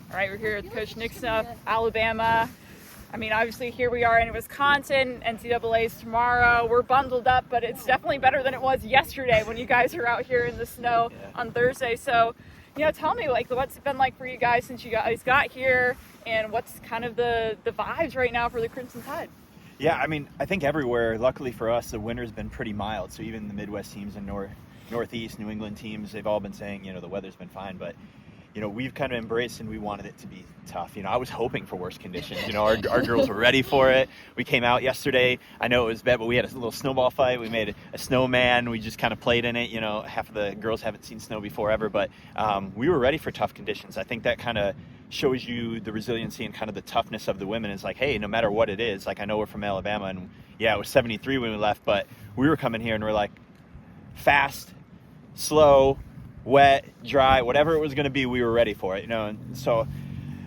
All right, we're here with Coach Nick Stenuf, Alabama. I mean, obviously here we are in Wisconsin, NCAA's tomorrow. We're bundled up, but it's definitely better than it was yesterday when you guys are out here in the snow on Thursday. So, tell me, what's it been like for you guys since you guys got here, and what's kind of the vibes right now for the Crimson Tide? Yeah, I mean, I think everywhere, luckily for us, the winter's been pretty mild. So even the Midwest teams and Northeast, New England teams, they've all been saying, the weather's been fine. But, we've kind of embraced and we wanted it to be tough. I was hoping for worse conditions. Our girls were ready for it. We came out yesterday. I know it was bad, but we had a little snowball fight. We made a snowman. We just kind of played in it. Half of the girls haven't seen snow before ever. But we were ready for tough conditions. I think that kind of shows you the resiliency and kind of the toughness of the women. Is like, hey, no matter what it is, I know we're from Alabama, and yeah, it was 73 when we left, but we were coming here and we're like, fast, slow, wet, dry, whatever it was going to be, we were ready for it, and so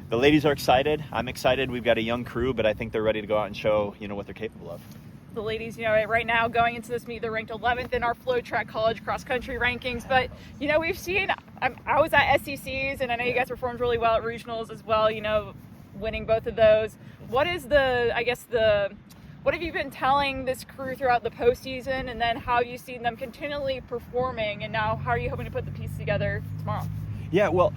the ladies are excited. I'm excited. We've got a young crew, but I think they're ready to go out and show, what they're capable of. The ladies, right now going into this meet, they're ranked 11th in our FloTrack College Cross Country rankings. But, we've seen, I was at SECs, and I know you guys performed really well at regionals as well, winning both of those. What is what have you been telling this crew throughout the postseason, and then how have you seen them continually performing, and now how are you hoping to put the piece together tomorrow? Yeah, well,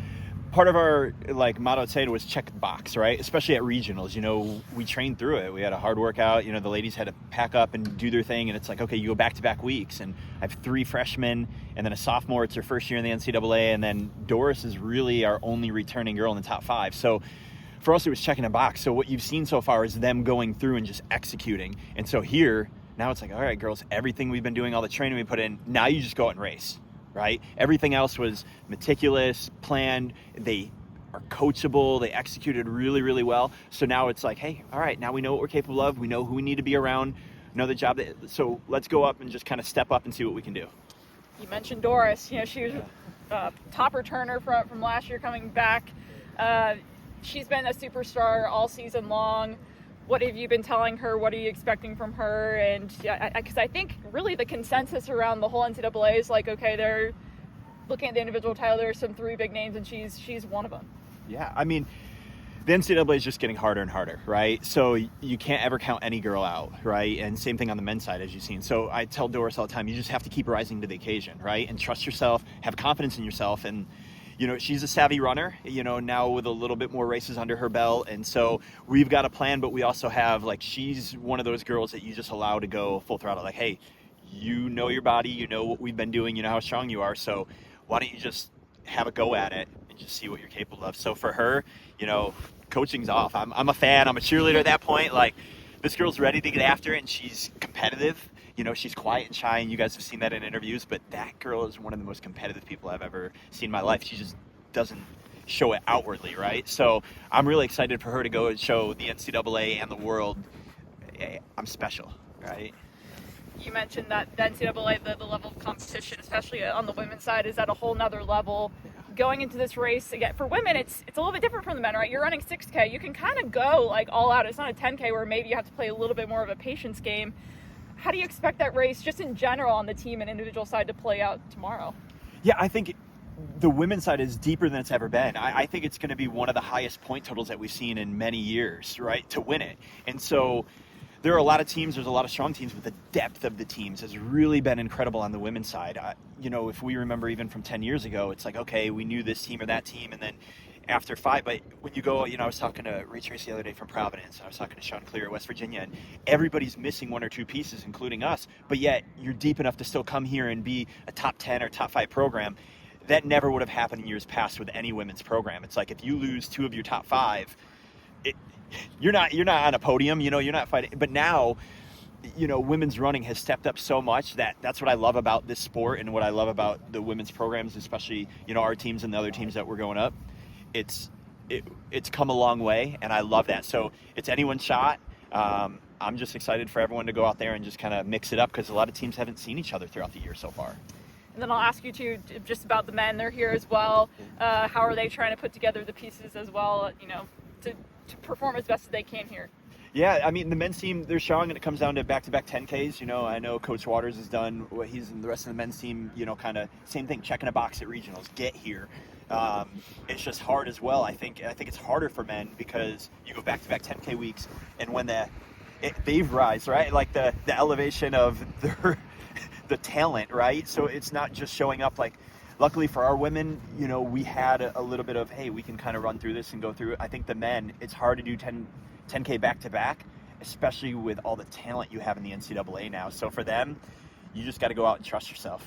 part of our motto today was check the box, right? Especially at regionals, we trained through it. We had a hard workout. The ladies had to pack up and do their thing, and it's like, okay, you go back-to-back weeks, and I have 3 freshmen and then a sophomore. It's her first year in the NCAA, and then Doris is really our only returning girl in the top 5. So for us, it was checking a box. So what you've seen so far is them going through and just executing. And so here, now it's like, all right, girls, everything we've been doing, all the training we put in, now you just go out and race, right? Everything else was meticulous, planned. They are coachable. They executed really, really well. So now it's like, hey, all right, now we know what we're capable of. We know who we need to be around, know the job. So let's go up and just kind of step up and see what we can do. You mentioned Doris. She was a top returner from last year coming back. She's been a superstar all season long. What have you been telling her? What are you expecting from her? And because I think really the consensus around the whole NCAA is like, okay, they're looking at the individual title. There's some 3 big names, and she's one of them. Yeah, I mean, the NCAA is just getting harder and harder, right? So you can't ever count any girl out, right? And same thing on the men's side, as you've seen. So I tell Doris all the time, you just have to keep rising to the occasion, right? And trust yourself, have confidence in yourself, and she's a savvy runner, now with a little bit more races under her belt. And so we've got a plan, but we also have, she's one of those girls that you just allow to go full throttle. Like, hey, your body, what we've been doing, how strong you are. So why don't you just have a go at it and just see what you're capable of? So for her, coaching's off. I'm a fan. I'm a cheerleader at that point. This girl's ready to get after it, and she's competitive. She's quiet and shy, and you guys have seen that in interviews, but that girl is one of the most competitive people I've ever seen in my life. She just doesn't show it outwardly, right? So I'm really excited for her to go and show the NCAA and the world, hey, I'm special, right? You mentioned that the NCAA, the level of competition, especially on the women's side, is at a whole nother level. Going into this race, again, for women, it's a little bit different from the men, right? You're running 6K. You can kind of go all out. It's not a 10K where maybe you have to play a little bit more of a patience game. How do you expect that race, just in general, on the team and individual side, to play out tomorrow? Yeah, I think the women's side is deeper than it's ever been. I think it's going to be one of the highest point totals that we've seen in many years, right, to win it. And so there are a lot of teams, there's a lot of strong teams, but the depth of the teams has really been incredible on the women's side. If we remember even from 10 years ago, it's like, okay, we knew this team or that team, and then after 5, but when you go, I was talking to Ray Tracy the other day from Providence, I was talking to Sean Clear at West Virginia, and everybody's missing 1 or 2 pieces, including us, but yet you're deep enough to still come here and be a top 10 or top 5 program. That never would have happened in years past with any women's program. It's like if you lose 2 of your top 5, you're not on a podium, you're not fighting. But now, women's running has stepped up so much that's what I love about this sport and what I love about the women's programs, especially, our teams and the other teams that we're going up. It's come a long way, and I love that. So it's anyone's shot. I'm just excited for everyone to go out there and just kind of mix it up, because a lot of teams haven't seen each other throughout the year so far. And then I'll ask you too, just about the men. They're here as well. How are they trying to put together the pieces as well, to perform as best as they can here? Yeah, I mean, the men's team, they're strong, and it comes down to back-to-back 10Ks. I know Coach Waters has done what he's in the rest of the men's team, kind of same thing, checking a box at regionals, get here. It's just hard as well. I think it's harder for men because you go back-to-back 10K weeks, and when they've rise, right? Like the elevation of the talent, right? So it's not just showing up. Like, luckily for our women, you know, we had a little bit of, hey, we can kind of run through this and go through it. I think the men, it's hard to do 10K back-to-back, especially with all the talent you have in the NCAA now. So for them, you just got to go out and trust yourself.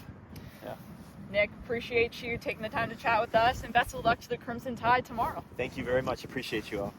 Yeah. Nick, appreciate you taking the time to chat with us, and best of luck to the Crimson Tide tomorrow. Thank you very much. Appreciate you all.